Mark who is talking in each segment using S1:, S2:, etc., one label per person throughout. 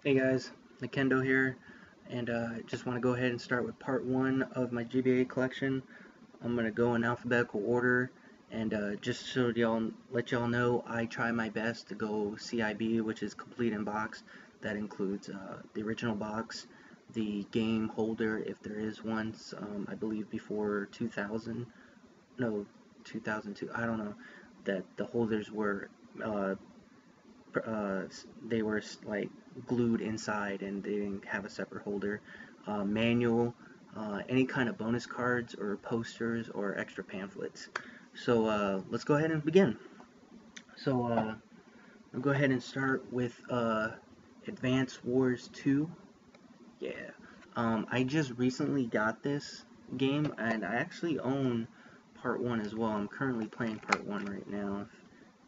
S1: Hey guys, Nikendo here, and just want to go ahead and start with part one of my GBA collection. I'm gonna go in alphabetical order, and just so y'all let y'all know, I try my best to go CIB, which is complete in box. That includes the original box, the game holder, if there is one. I believe before 2000, no, 2002. I don't know that the holders were uh, uh, they were like glued inside and they didn't have a separate holder. Manual, any kind of bonus cards or posters or extra pamphlets. So let's go ahead and begin. So I'll go ahead and start with Advance Wars 2. Yeah. I just recently got this game and I actually own part 1 as well. I'm currently playing part 1 right now.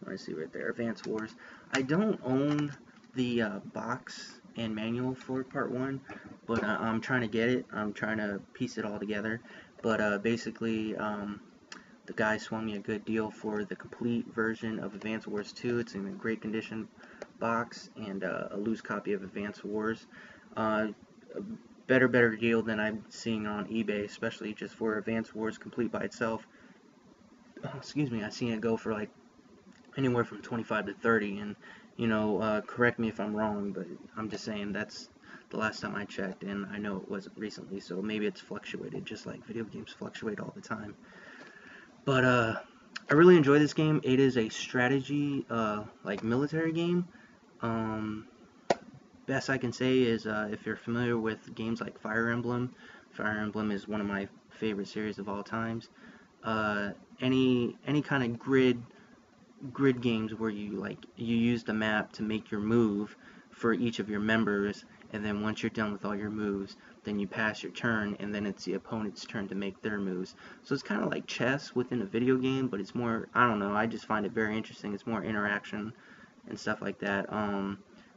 S1: I see right there, Advance Wars. I don't own the box and manual for part 1, but I'm trying to get it. I'm trying to piece it all together. But basically, the guy swung me a good deal for the complete version of Advance Wars 2. It's in a great condition box and a loose copy of Advance Wars. A better deal than I'm seeing on eBay, especially just for Advance Wars complete by itself. Excuse me, I've seen it go for like anywhere from 25 to 30, and correct me if I'm wrong, but I'm just saying that's the last time I checked, and I know it wasn't recently, so maybe it's fluctuated just like video games fluctuate all the time. But I really enjoy this game. It is a strategy like military game. um, Best I can say is if you're familiar with games like Fire Emblem. Fire Emblem is one of my favorite series of all times. Any kind of grid games where you use the map to make your move for each of your members, and then once you're done with all your moves, then you pass your turn, and then it's the opponent's turn to make their moves. So it's kind of like chess within a video game, but it's more, I don't know, I just find it very interesting. It's more interaction and stuff like that.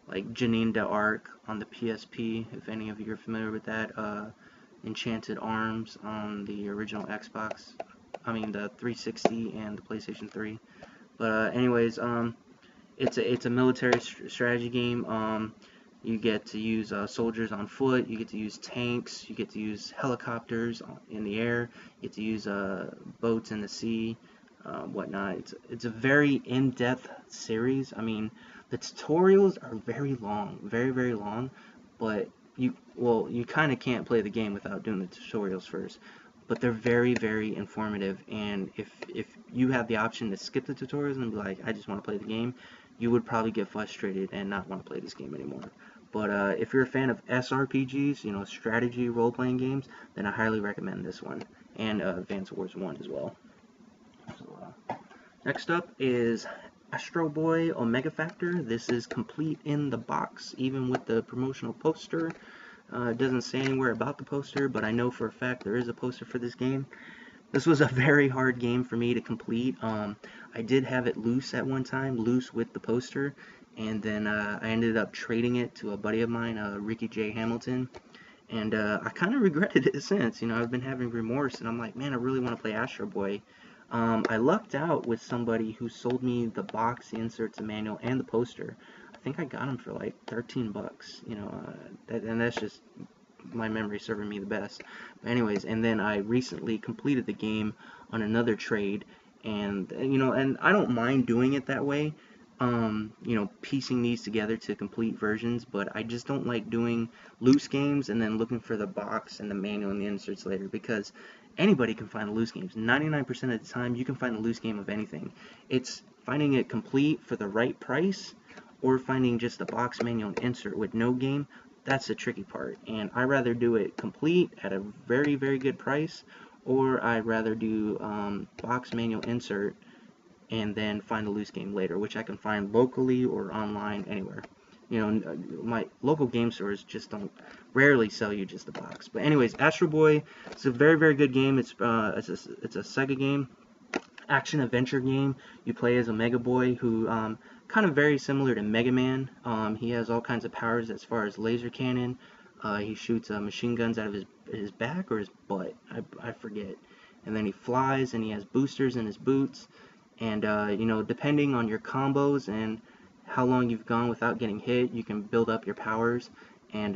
S1: Like Janine d'Arc on the PSP, if any of you are familiar with that. Enchanted Arms on the original Xbox, I mean the 360 and the PlayStation 3. But anyways, it's a military strategy game. You get to use soldiers on foot. You get to use tanks. You get to use helicopters in the air. You get to use boats in the sea, whatnot. It's a very in-depth series. I mean, the tutorials are very long, very long. But you kind of can't play the game without doing the tutorials first. But they're very informative, and if you have the option to skip the tutorials and be like, I just want to play the game, you would probably get frustrated and not want to play this game anymore. But if you're a fan of SRPGs, strategy role-playing games, then I highly recommend this one, and Advance Wars 1 as well. So, next up is Astro Boy Omega Factor. This is complete in the box, even with the promotional poster. It doesn't say anywhere about the poster, but I know for a fact there is a poster for this game. This was a very hard game for me to complete. I did have it loose at one time, loose with the poster, and then I ended up trading it to a buddy of mine, Ricky J. Hamilton, and I kind of regretted it since. I've been having remorse, and I'm like, man, I really want to play Astro Boy. I lucked out with somebody who sold me the box, the inserts, the manual, and the poster. I think I got them for like 13 bucks, and that's just my memory serving me the best. But anyways, and then I recently completed the game on another trade, and and I don't mind doing it that way, piecing these together to complete versions, but I just don't like doing loose games and then looking for the box and the manual and the inserts later, because anybody can find the loose games. 99% of the time, you can find the loose game of anything. It's finding it complete for the right price, or finding just a box, manual, and insert with no game. That's the tricky part, and I rather do it complete at a very good price, or I'd rather do box, manual, insert, and then find the loose game later, which I can find locally or online, anywhere. My local game stores just don't rarely sell you just the box. But anyways, Astro Boy, it's a very good game. It's a Sega game, action adventure game. You play as a Mega Boy who kind of very similar to Mega Man. He has all kinds of powers as far as laser cannon. He shoots machine guns out of his back or his butt. I forget. And then he flies, and he has boosters in his boots. And depending on your combos and how long you've gone without getting hit, you can build up your powers and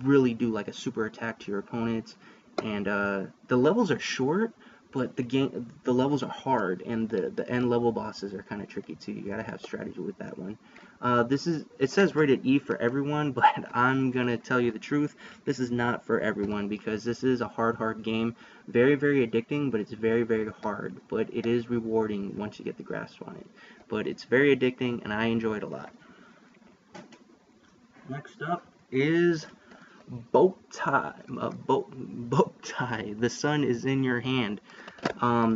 S1: really do like a super attack to your opponents. And the levels are short, but the levels are hard, and the end level bosses are kind of tricky too. You gotta have strategy with that one. It says rated E for everyone, but I'm gonna tell you the truth. This is not for everyone because this is a hard game. Very, very addicting, but it's very, very hard. But it is rewarding once you get the grasp on it. But it's very addicting, and I enjoy it a lot. Next up is Boat Tie. Boat Tie. The sun is in your hand.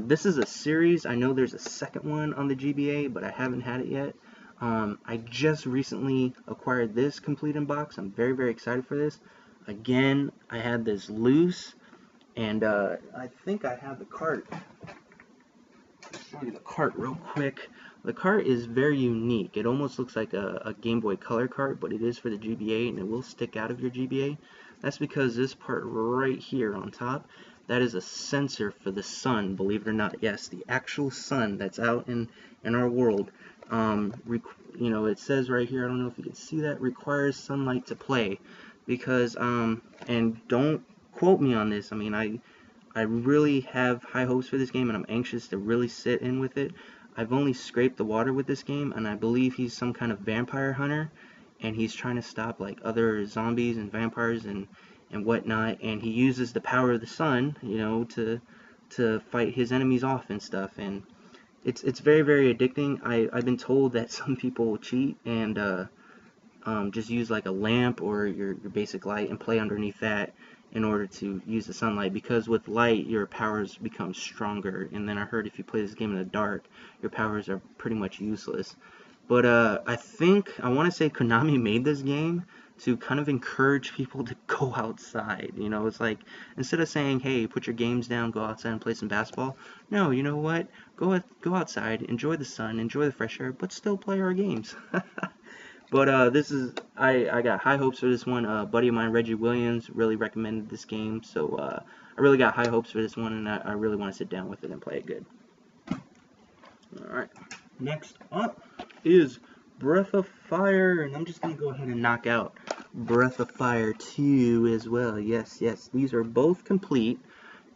S1: This is a series. I know there's a second one on the GBA, but I haven't had it yet. I just recently acquired this complete in box. I'm very, very excited for this. Again, I had this loose, and I think I have the cart. I'll show you the cart real quick. The cart is very unique. It almost looks like a Game Boy Color cart, but it is for the GBA, and it will stick out of your GBA. That's because this part right here on top, that is a sensor for the sun, believe it or not. Yes, the actual sun that's out in our world. You know, it says right here, I don't know if you can see that, requires sunlight to play. Because, and don't quote me on this, I mean, I really have high hopes for this game, and I'm anxious to really sit in with it. I've only scraped the water with this game, and I believe he's some kind of vampire hunter, and he's trying to stop like other zombies and vampires and whatnot, and he uses the power of the sun, you know, to fight his enemies off and stuff. And it's very, very addicting. I've been told that some people cheat and just use like a lamp or your basic light and play underneath that in order to use the sunlight, because with light your powers become stronger, and then I heard if you play this game in the dark your powers are pretty much useless. But I want to say Konami made this game to kind of encourage people to go outside. You know, it's like, instead of saying, hey, put your games down, go outside and play some basketball, no, you know what, go outside, enjoy the sun, enjoy the fresh air, but still play our games. But I got high hopes for this one. A buddy of mine, Reggie Williams, really recommended this game, so I really got high hopes for this one, and I really want to sit down with it and play it good. Alright, next up is Breath of Fire, and I'm just going to go ahead and knock out Breath of Fire 2 as well. Yes, these are both complete,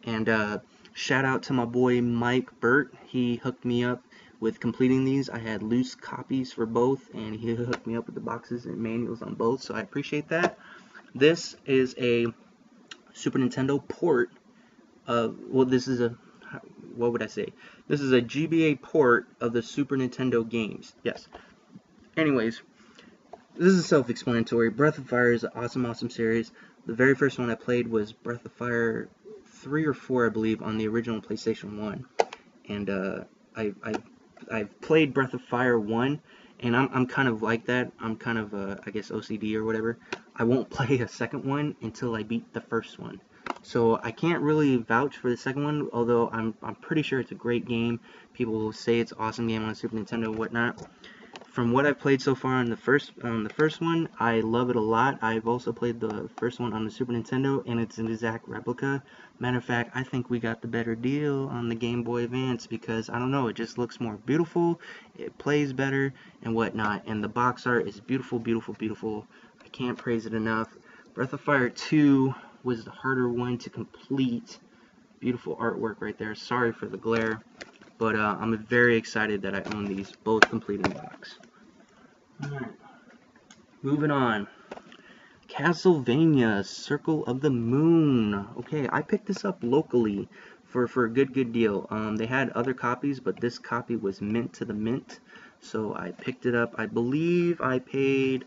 S1: and shout out to my boy Mike Burt. He hooked me up with completing these. I had loose copies for both, and he hooked me up with the boxes and manuals on both, so I appreciate that. This is a Super Nintendo port of, well, this is a, what would I say? This is a GBA port of the Super Nintendo games. Yes. Anyways, this is self-explanatory. Breath of Fire is an awesome, awesome series. The very first one I played was Breath of Fire 3 or 4, I believe, on the original PlayStation 1. And I've played Breath of Fire 1, and I'm kind of like that. I'm kind of, I guess, OCD or whatever. I won't play a second one until I beat the first one. So I can't really vouch for the second one, although I'm pretty sure it's a great game. People will say it's an awesome game on the Super Nintendo and whatnot. From what I've played so far on the first one, I love it a lot. I've also played the first one on the Super Nintendo, and it's an exact replica. Matter of fact, I think we got the better deal on the Game Boy Advance because, I don't know, it just looks more beautiful, it plays better, and whatnot. And the box art is beautiful, beautiful, beautiful. I can't praise it enough. Breath of Fire 2 was the harder one to complete. Beautiful artwork right there. Sorry for the glare. But I'm very excited that I own these both complete in box. Alright, moving on. Castlevania Circle of the Moon. Okay, I picked this up locally for a good deal. They had other copies, but this copy was mint to the mint. So I picked it up. I believe I paid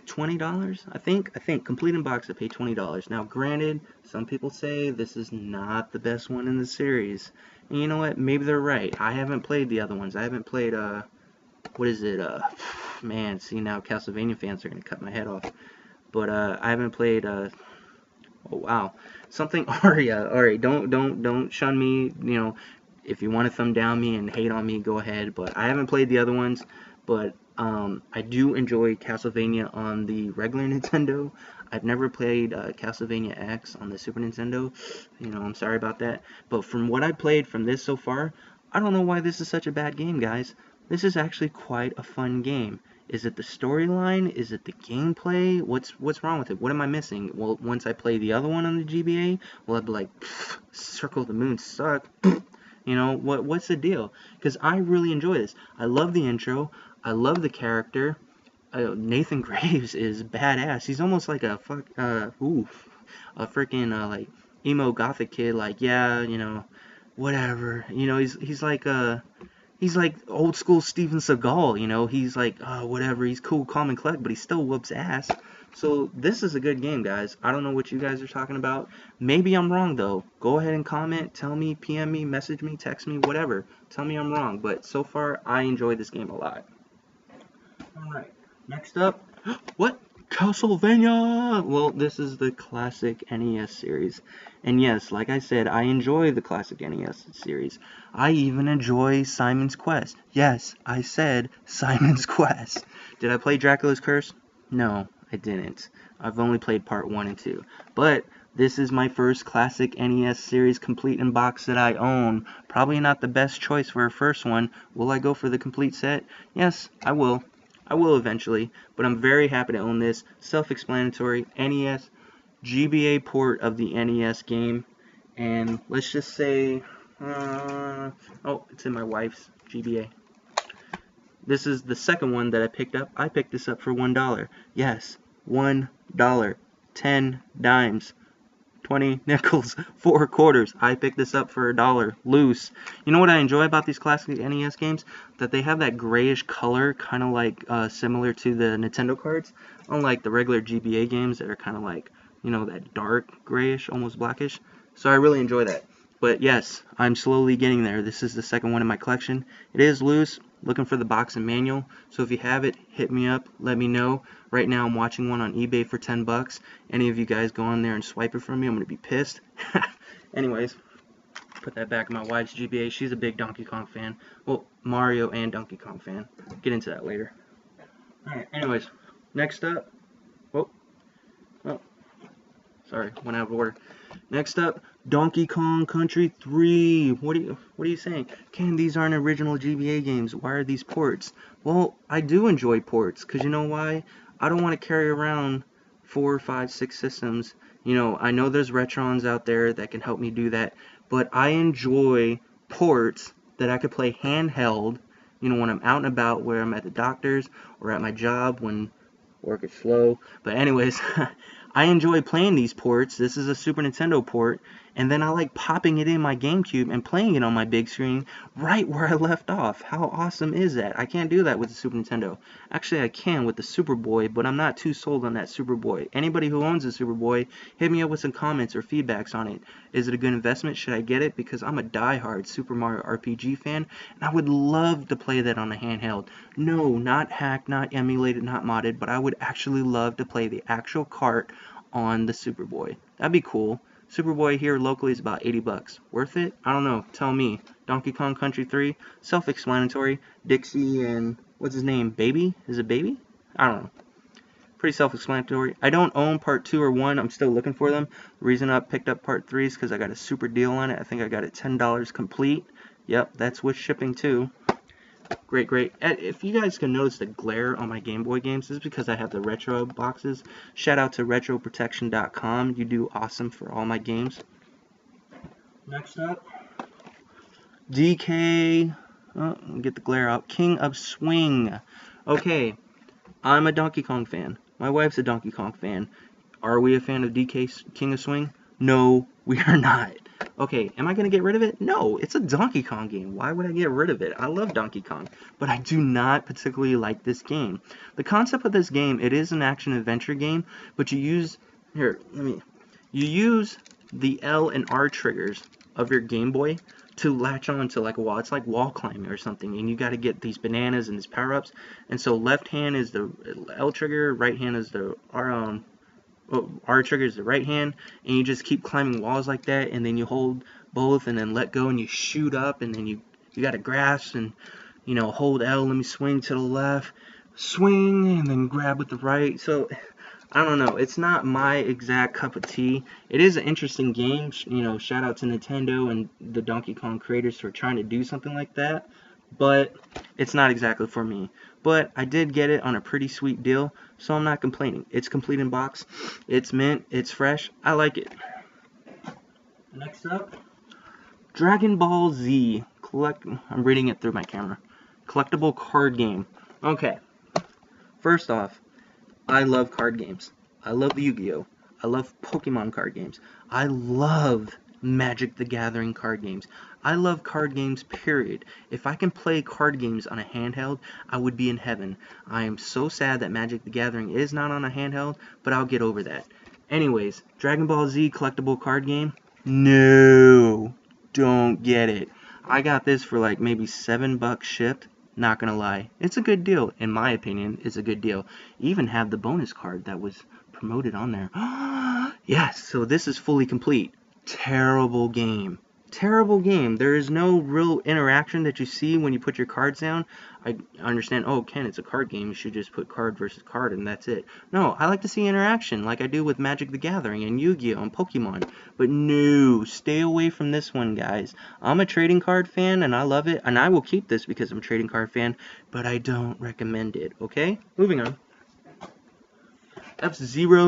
S1: $20, I think complete in box I paid $20. Now granted, some people say this is not the best one in the series, and you know what, maybe they're right. I haven't played the other ones. I haven't played what is it, man, see, now Castlevania fans are gonna cut my head off, but I haven't played oh wow, something Aria. Alright, don't shun me, you know, if you want to thumb down me and hate on me, go ahead, but I haven't played the other ones. But I do enjoy Castlevania on the regular Nintendo. I've never played Castlevania X on the Super Nintendo. You know, I'm sorry about that. But from what I played from this so far, I don't know why this is such a bad game, guys. This is actually quite a fun game. Is it the storyline? Is it the gameplay? What's wrong with it? What am I missing? Well, once I play the other one on the GBA, well, I'd be like, Circle of the Moon suck. You know, what's the deal? Because I really enjoy this. I love the intro. I love the character. Nathan Graves is badass. He's almost like a a freaking like emo gothic kid. Like, yeah, you know, whatever. You know, he's like old school Steven Seagal. You know, he's like whatever. He's cool, calm, and collect, but he still whoops ass. So this is a good game, guys. I don't know what you guys are talking about. Maybe I'm wrong though. Go ahead and comment, tell me, PM me, message me, text me, whatever. Tell me I'm wrong. But so far, I enjoyed this game a lot. Alright, next up, what? Castlevania! Well, this is the classic NES series. And yes, like I said, I enjoy the classic NES series. I even enjoy Simon's Quest. Yes, I said Simon's Quest. Did I play Dracula's Curse? No, I didn't. I've only played part 1 and 2. But this is my first classic NES series complete in box that I own. Probably not the best choice for a first one. Will I go for the complete set? Yes, I will. I will eventually, but I'm very happy to own this. Self-explanatory NES GBA port of the NES game, and let's just say, oh, it's in my wife's GBA. This is the second one that I picked up. I picked this up for $1. Yes, $1. 10 dimes. 20 nickels, 4 quarters. I picked this up for $1 loose. You know what I enjoy about these classic NES games? That they have that grayish color, kind of like similar to the Nintendo cards. Unlike the regular GBA games that are kind of like, you know, that dark grayish, almost blackish. So I really enjoy that. But yes, I'm slowly getting there. This is the second one in my collection. It is loose. Looking for the box and manual. So if you have it, hit me up. Let me know. Right now I'm watching one on eBay for 10 bucks. Any of you guys go on there and swipe it from me, I'm going to be pissed. Anyways, put that back in my wife's GBA. She's a big Donkey Kong fan. Well, Mario and Donkey Kong fan. Get into that later. Alright, anyways, next up. Oh, sorry, went out of order. Next up, Donkey Kong Country 3. What are you saying? Ken, these aren't original GBA games. Why are these ports? Well, I do enjoy ports, because you know why? I don't want to carry around 4, 5, 6 systems. You know, I know there's Retrons out there that can help me do that, but I enjoy ports that I could play handheld, you know, when I'm out and about, where I'm at the doctor's or at my job when work is slow. But anyways, I enjoy playing these ports. This is a Super Nintendo port, and then I like popping it in my GameCube and playing it on my big screen right where I left off. How awesome is that? I can't do that with the Super Nintendo. Actually, I can with the Superboy, but I'm not too sold on that Superboy. Anybody who owns a Superboy, hit me up with some comments or feedbacks on it. Is it a good investment? Should I get it? Because I'm a diehard Super Mario RPG fan, and I would love to play that on a handheld. No, not hacked, not emulated, not modded, but I would actually love to play the actual cart on the Superboy. That'd be cool. Superboy here locally is about 80 bucks. Worth it? I don't know. Tell me. Donkey Kong Country 3, self-explanatory. Dixie and, what's his name? Baby? Is it Baby? I don't know. Pretty self-explanatory. I don't own part 2 or 1. I'm still looking for them. The reason I picked up part 3 is because I got a super deal on it. I think I got it $10 complete. Yep, that's with shipping too. Great, great. If you guys can notice the glare on my Game Boy games, this is because I have the retro boxes. Shout out to retroprotection.com. You do awesome for all my games. Next up, DK. Oh, get the glare out. King of Swing. Okay, I'm a Donkey Kong fan. My wife's a Donkey Kong fan. Are we a fan of DK King of Swing? No, we are not. Okay, am I going to get rid of it? No, it's a Donkey Kong game. Why would I get rid of it? I love Donkey Kong, but I do not particularly like this game. The concept of this game, it is an action-adventure game, but you use, you use the L and R triggers of your Game Boy to latch on to like a wall. It's like wall climbing or something, and you got to get these bananas and these power-ups, and so left hand is the L trigger, right hand is the R trigger is the right hand, and you just keep climbing walls like that, and then you hold both and then let go and you shoot up, and then you got to grasp and, you know, hold L, let me swing to the left, swing, and then grab with the right. So I don't know, it's not my exact cup of tea. It is an interesting game, you know, shout out to Nintendo and the Donkey Kong creators for trying to do something like that, but it's not exactly for me. but I did get it on a pretty sweet deal, so I'm not complaining. It's complete in box, it's mint, it's fresh, I like it. Next up, Dragon Ball Z. I'm reading it through my camera. Collectible card game. Okay, first off, I love card games. I love Yu-Gi-Oh! I love Pokemon card games. I love Magic the Gathering card games. I love card games, period. If I can play card games on a handheld, I would be in heaven. I am so sad that Magic the Gathering is not on a handheld, but I'll get over that. Anyways, Dragon Ball Z collectible card game? No, don't get it. I got this for like maybe $7 shipped. Not gonna lie, it's a good deal. In my opinion, it's a good deal. Even have the bonus card that was promoted on there. Yes, so this is fully complete. Terrible game. Terrible game. There is no real interaction that you see when you put your cards down. I understand, oh, Ken, it's a card game. You should just put card versus card and that's it. No, I like to see interaction like I do with Magic the Gathering and Yu-Gi-Oh! And Pokemon. But no, stay away from this one, guys. I'm a trading card fan and I love it. And I will keep this because I'm a trading card fan. But I don't recommend it, okay? Moving on. F-Zero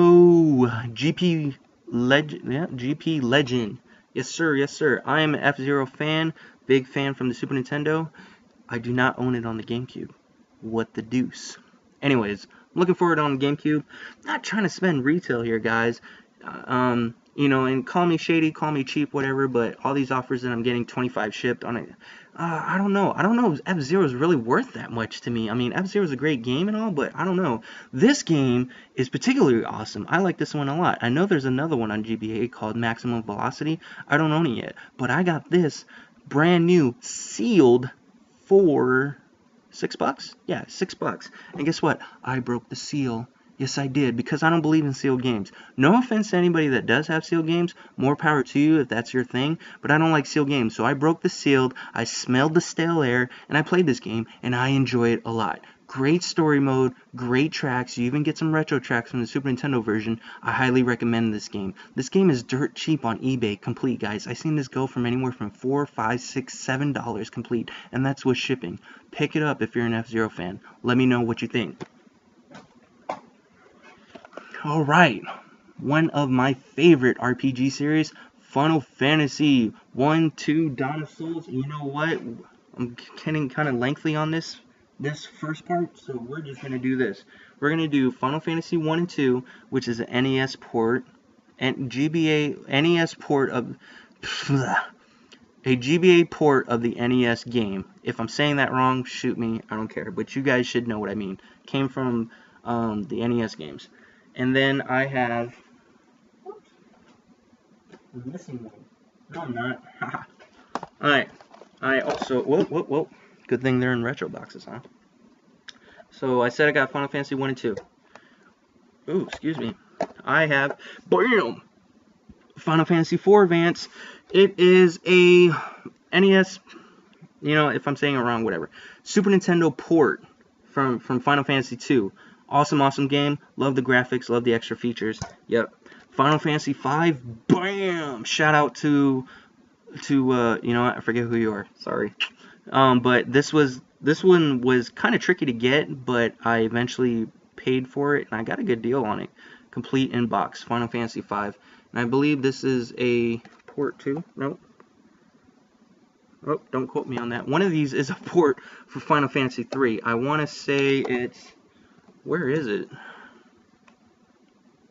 S1: GP Legend. Yeah, GP Legend. Yes, sir. Yes, sir. I am an F-Zero fan. Big fan from the Super Nintendo. I do not own it on the GameCube. What the deuce? Anyways, I'm looking forward on the GameCube. Not trying to spend retail here, guys. You know, and call me shady, call me cheap, whatever, but all these offers that I'm getting 25 shipped on it, I don't know. I don't know if F-Zero is really worth that much to me. I mean, F-Zero is a great game and all, but I don't know. This game is particularly awesome. I like this one a lot. I know there's another one on GBA called Maximum Velocity. I don't own it yet, but I got this brand new, sealed for $6? Yeah, $6. And guess what? I broke the seal. Yes, I did, because I don't believe in sealed games. No offense to anybody that does have sealed games. More power to you if that's your thing. But I don't like sealed games. So I broke the sealed, I smelled the stale air, and I played this game, and I enjoy it a lot. Great story mode, great tracks. You even get some retro tracks from the Super Nintendo version. I highly recommend this game. This game is dirt cheap on eBay, complete, guys. I've seen this go from anywhere from $4, $5, $6, $7 complete, and that's with shipping. Pick it up if you're an F-Zero fan. Let me know what you think. Alright, one of my favorite RPG series, Final Fantasy 1, 2, Dawn of Souls. You know what? I'm getting kind of lengthy on this first part, so we're just going to do this. We're going to do Final Fantasy 1 and 2, which is an NES port, and GBA NES port of a GBA port of the NES game. If I'm saying that wrong, shoot me, I don't care, but you guys should know what I mean. Came from the NES games. And then I have, whoops, I'm missing one. No, I'm not. Alright, I also, whoa. Good thing they're in retro boxes, huh? So I said I got Final Fantasy 1 and 2. Ooh, excuse me. I have, BAM! Final Fantasy 4 Advance. It is a NES, you know, if I'm saying it wrong, whatever. Super Nintendo port from Final Fantasy 2. Awesome game. Love the graphics. Love the extra features. Yep. Final Fantasy 5. Bam! Shout out to you know what? I forget who you are. Sorry. But this one was kind of tricky to get, but I eventually paid for it and I got a good deal on it. Complete in box. Final Fantasy 5. And I believe this is a port too. Nope. Oh, don't quote me on that. One of these is a port for Final Fantasy 3. I want to say it's, where is it?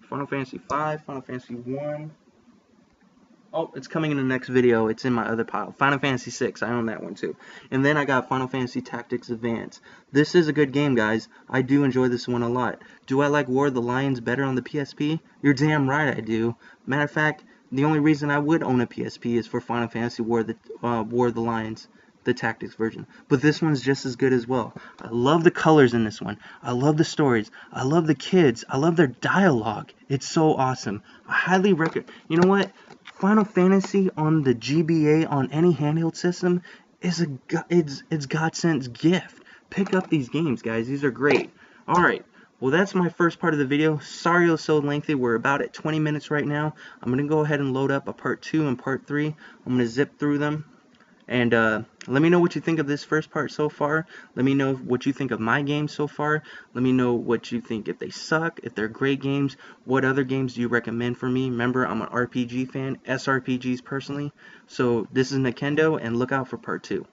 S1: Final Fantasy 5, Final Fantasy 1. Oh, it's coming in the next video. It's in my other pile. Final Fantasy 6. I own that one too. And then I got Final Fantasy Tactics Advance. This is a good game, guys. I do enjoy this one a lot. Do I like War of the Lions better on the PSP? You're damn right I do. Matter of fact, the only reason I would own a PSP is for Final Fantasy War of the Lions, the Tactics version. But this one's just as good as well. I love the colors in this one. I love the stories. I love the kids. I love their dialogue. It's so awesome. I highly recommend. You know what? Final Fantasy on the GBA on any handheld system is it's Godsend's gift. Pick up these games, guys. These are great. All right. Well, that's my first part of the video. Sorry it was so lengthy. We're about at 20 minutes right now. I'm going to go ahead and load up a part 2 and part 3. I'm going to zip through them. And let me know what you think of this first part so far. Let me know what you think of my games so far. Let me know what you think, if they suck, if they're great games. What other games do you recommend for me? Remember, I'm an RPG fan, SRPGs personally. So this is Nikendo, and look out for part 2.